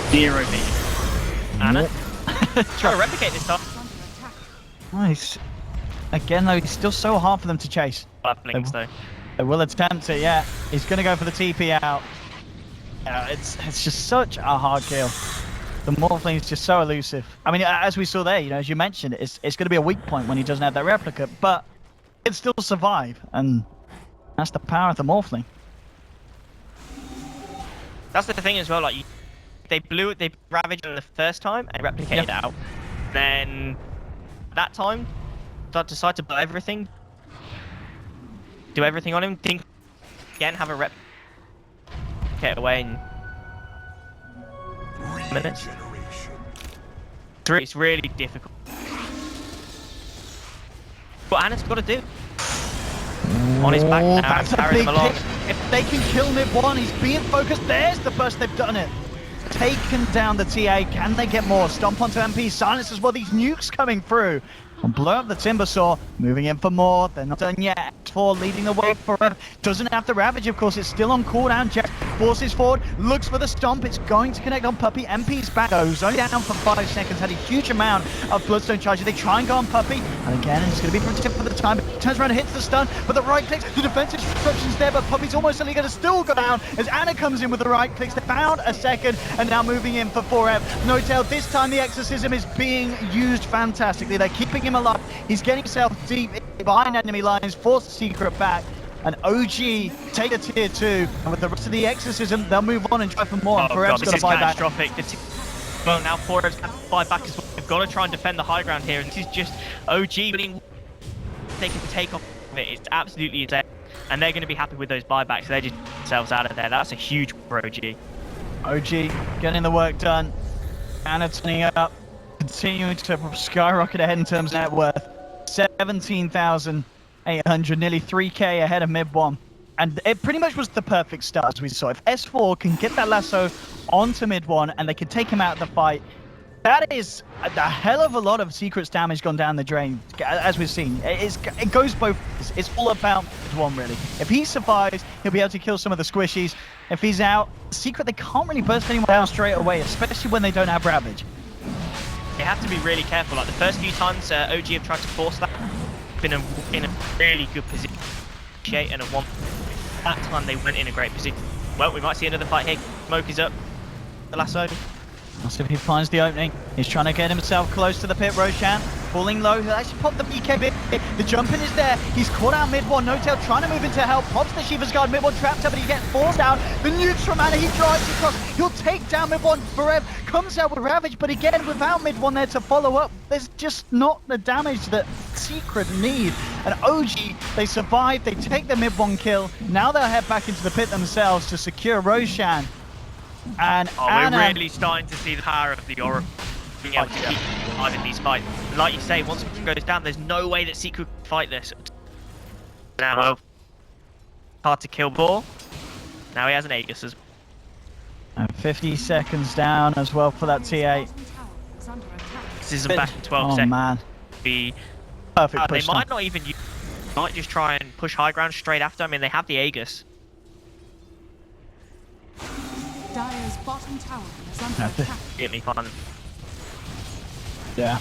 0 B. Ana? Try to replicate this time. Nice. Again, though, it's still so hard for them to chase. Blinks, though. They will attempt it, yeah. He's going to go for the TP out. Yeah, it's just such a hard kill. The Morphling is just so elusive. I mean, as we saw there, you know, as you mentioned, it's going to be a weak point when he doesn't have that replica, but it still survive, and that's the power of the Morphling. That's the thing as well, like, they ravaged him the first time and replicated out. Then, that time, decide to blow everything. Do everything on him, think again, have a rep, get away in minutes. It's really difficult. What Ana's got to do on his back now, that's a carry big them along. hit. If they can kill mid one, he's being focused. There's the burst, they've done it. Taken down the TA. Can they get more? Stomp onto MP. Silence as well. These nukes coming through. And blow up the Timber Saw, moving in for more. They're not done yet. X4 leading the way forever. Doesn't have the Ravage, of course. It's still on cooldown. Jack forces forward, looks for the Stomp. It's going to connect on Puppy. MP's back. Goes only down for 5 seconds. Had a huge amount of Bloodstone charges. They try and go on Puppy. And again, it's going to be protected for the time. Turns around and hits the stun. But the right clicks. The defensive disruption's there. But Puppy's almost certainly going to still go down as Ana comes in with the right clicks. They found a second. And now moving in for 4F. No tail. This time the Exorcism is being used fantastically. They're keeping him alive. He's getting himself deep behind enemy lines, force the Secret back, and OG take a tier 2, and with the rest of the Exorcism, they'll move on and try for more. Oh god, this is buy back. catastrophic. Well, now 4F's got to buy back as well. They've got to try and defend the high ground here, and this is just OG being they can take off of it. It's absolutely insane, and they're going to be happy with those buybacks. They just get themselves out of there. That's a huge for OG. OG getting the work done. Ana turning up. Continuing to skyrocket ahead in terms of net worth. 17,800, nearly 3k ahead of mid one. And it pretty much was the perfect start, as we saw. If S4 can get that lasso onto mid one and they can take him out of the fight, that is a hell of a lot of Secret's damage gone down the drain, as we've seen. It goes both ways. It's all about mid one, really. If he survives, he'll be able to kill some of the squishies. If he's out, Secret, they can't really burst anyone down straight away, especially when they don't have Ravage. They have to be really careful. Like the first few times OG have tried to force that, been in a really good position, and that time they went in a great position. Well, we might see another fight here. Smoke is up. The lasso. Let's see if he finds the opening. He's trying to get himself close to the pit, Roshan. falling low. He'll actually pop the BKB. The jumping is there. He's caught out mid one. No Tail trying to move into help. Pops the Shiva's Guard. Mid one trapped up, but he gets forced down. The nukes from Anna. He drives across. He'll take down mid one. Forev comes out with Ravage, but again, without mid one there to follow up, there's just not the damage that Secret need. And OG, they survive. They take the mid one kill. Now they'll head back into the pit themselves to secure Roshan. And Anna, we're really starting to see the power of the Oracle being able to keep alive in these fights. Like you say, once it goes down, there's no way that Secret can fight this. Now, hard to kill ball. Now he has an Aegis as well. And 50 seconds down as well for that T8. This isn't back in 12 seconds. Oh man. Be Perfect they push might down. not even use, might just try and push high ground straight after. I mean, they have the Aegis. Dire's bottom tower is under attack. Get me fun. Yeah,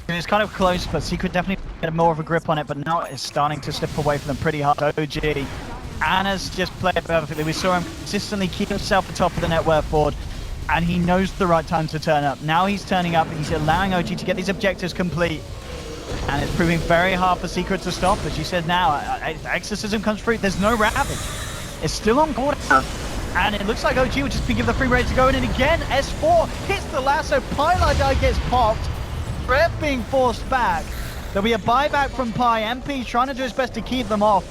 it's kind of close, but Secret definitely get more of a grip on it, but now it's starting to slip away from them pretty hard. OG, Anna's just played perfectly. We saw him consistently keep himself atop of the net worth board, and he knows the right time to turn up. Now he's turning up, he's allowing OG to get these objectives complete, and it's proving very hard for Secret to stop. As you said now, Exorcism comes through, there's no Ravage. It's still on board, and it looks like OG will just be given the free reign to go in, and again, S4 hits the lasso, Pylon Die gets popped. Rev being forced back. There'll be a buyback from Pi. MP trying to do his best to keep them off.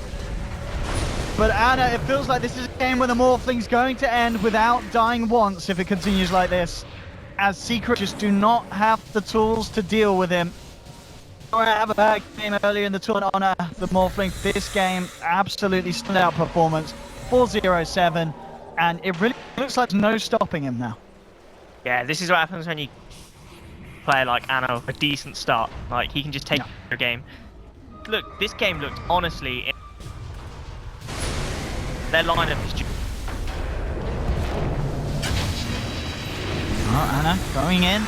But Anna, it feels like this is a game where the Morphling's going to end without dying once if it continues like this. As Secret just do not have the tools to deal with him. I have a bad game earlier in the tournament on the Morphling. This game, absolutely standout performance. 4-0-7. And it really looks like there's no stopping him now. Yeah, this is what happens when you play like Anno a decent start. Like, he can just take your game. Look, this game looked honestly. Their lineup is just. Oh, Anna going in.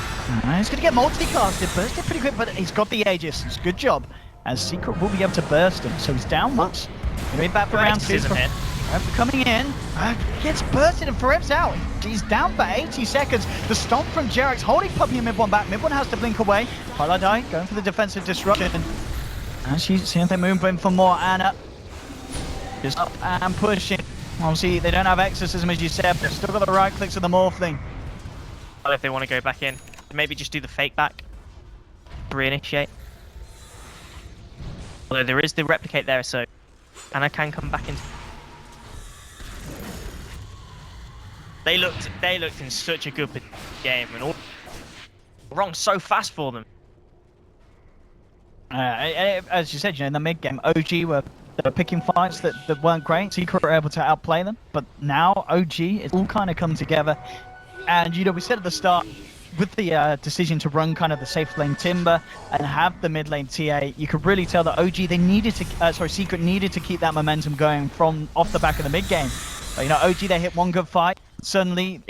He's going to get multi-casted, bursted pretty quick, but he's got the Aegis. It's a good job, as Secret will be able to burst him. So he's down once. He'll be back for round two. Coming in, gets bursted and Forev's out. He's down for 80 seconds. The stomp from Jerax holding Puppy and Mid one back. Mid one has to blink away. Pylon Die going for the defensive disruption. And she's seeing they move in for more. Anna just up and pushing. Obviously, they don't have Exorcism as you said, but still got the right clicks of the Morphling. Well, if they want to go back in, maybe just do the fake back. Reinitiate. Although there is the replicate there, so Anna can come back in. They looked in such a good game, and all wrong so fast for them. As you said, in the mid game, OG were picking fights that weren't great. Secret were able to outplay them, but now OG, it's all kind of come together. And we said at the start, with the decision to run kind of the safe lane Timber and have the mid lane TA, you could really tell that OG they needed to, Secret needed to keep that momentum going from off the back of the mid game. But, OG they hit one good fight. Suddenly,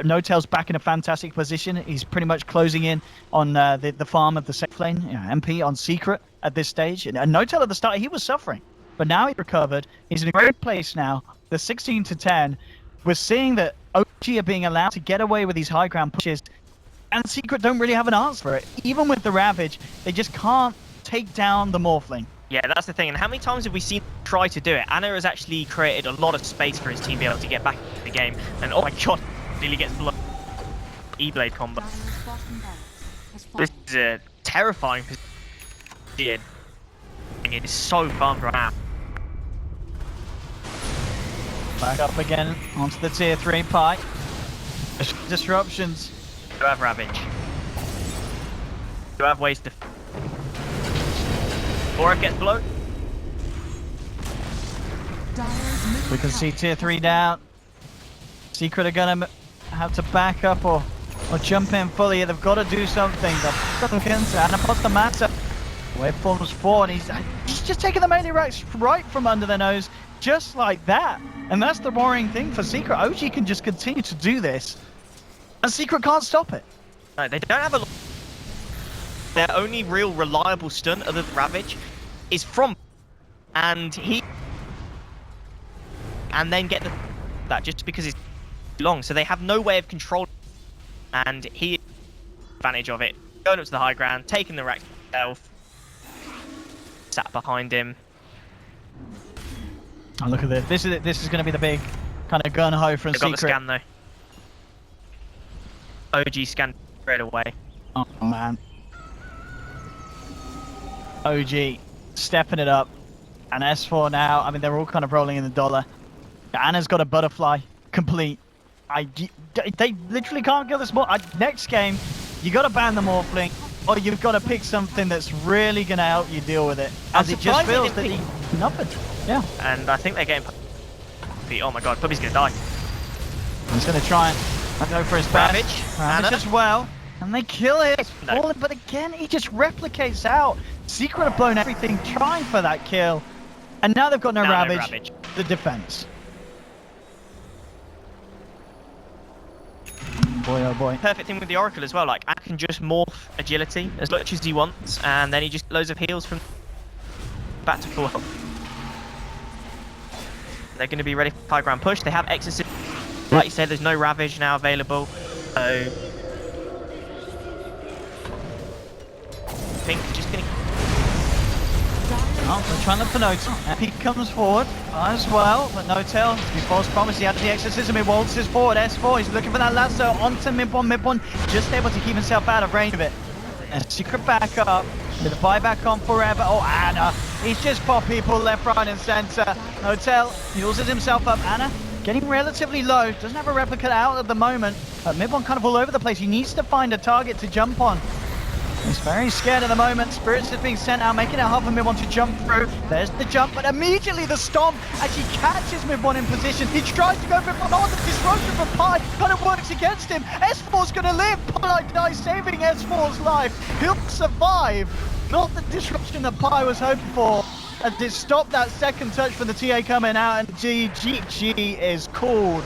No Tail's back in a fantastic position. He's pretty much closing in on the farm of the safe lane. MP on Secret at this stage. And No Tail at the start, he was suffering. But now he recovered. He's in a great place now. The 16-10. We're seeing that OG are being allowed to get away with these high ground pushes. And Secret don't really have an answer for it. Even with the Ravage, they just can't take down the Morphling. Yeah, that's the thing. And how many times have we seen him try to do it? Anna has actually created a lot of space for his team to be able to get back into the game. And oh my god, nearly gets blown. E-Blade combo. This is a terrifying position. It is so fun right now. Back up again onto the tier 3 Pi. Disruptions. You have Ravage. You have ways to. Or it gets blown. We can see tier 3 down. Secret are gonna have to back up or jump in fully. They've got to do something. Anna puts the matter. Waveforms 4, and he's just taking the melee racks right from under their nose, just like that. And that's the worrying thing for Secret. OG can just continue to do this, and Secret can't stop it. No, they don't have a. Their only real reliable stun, other than Ravage, is from, and then get that just because it's long. So they have no way of controlling, and he advantage of it, going up to the high ground, taking the rack, himself. Sat behind him. Oh, look at this. This is going to be the big kind of gun ho from They've got Secret. the scan though. OG scanned straight away. Oh man. OG stepping it up. And S4 now, I mean, they're all kind of rolling in the dollar. Anna's got a butterfly complete. They literally can't kill this more. Next game, you got to ban the Morphling, or you've got to pick something that's really going to help you deal with it. As it just feels that nothing. Yeah. And I think they're getting... Oh my god, Puppy's going to die. He's going to try and go for his best. Ravage as well. And they kill it. No. But again, he just replicates out. Secret have blown everything trying for that kill. And now they've got no Ravage. The defense. Boy, oh boy. Perfect thing with the Oracle as well, like, I can just morph agility as much as he wants, and then he just loads of heals from back to full health. They're going to be ready for high ground push. They have Exorcism. Like you said, there's no Ravage now available, so... Pink just going to... Oh, they're trying to look for Notel. And he comes forward as well, but Notel, to be false promise, he had the exorcism, he waltzes forward, S4, he's looking for that lasso onto Mid-1, just able to keep himself out of range of it. And Secret back up, with a buyback on forever. Oh, Anna, he's just popped people left, right and centre. Notel uses himself up. Anna getting relatively low, doesn't have a replica out at the moment. Mid-1 kind of all over the place, he needs to find a target to jump on. He's very scared at the moment. Spirits is being sent out, making it hard for Mid-1 to jump through. There's the jump, but immediately the stomp actually catches Mid-1 in position. He tries to go for Mid-1. Oh, the disruption from Pi kind of works against him. S4's going to live. Pi dies, saving S4's life. He'll survive. Not the disruption that Pi was hoping for. And to stop that second touch from the TA coming out, and GG is called.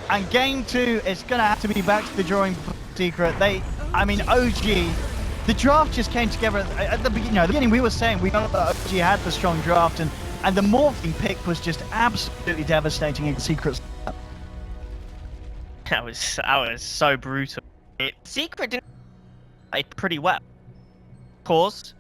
And game 2 is going to have to be back to the drawing board. Secret. OG. The draft just came together at the beginning. The beginning we were saying we know that OG had the strong draft, and the Morphling pick was just absolutely devastating in Secret's. That was so brutal. Secret didn't play pretty well. Of course,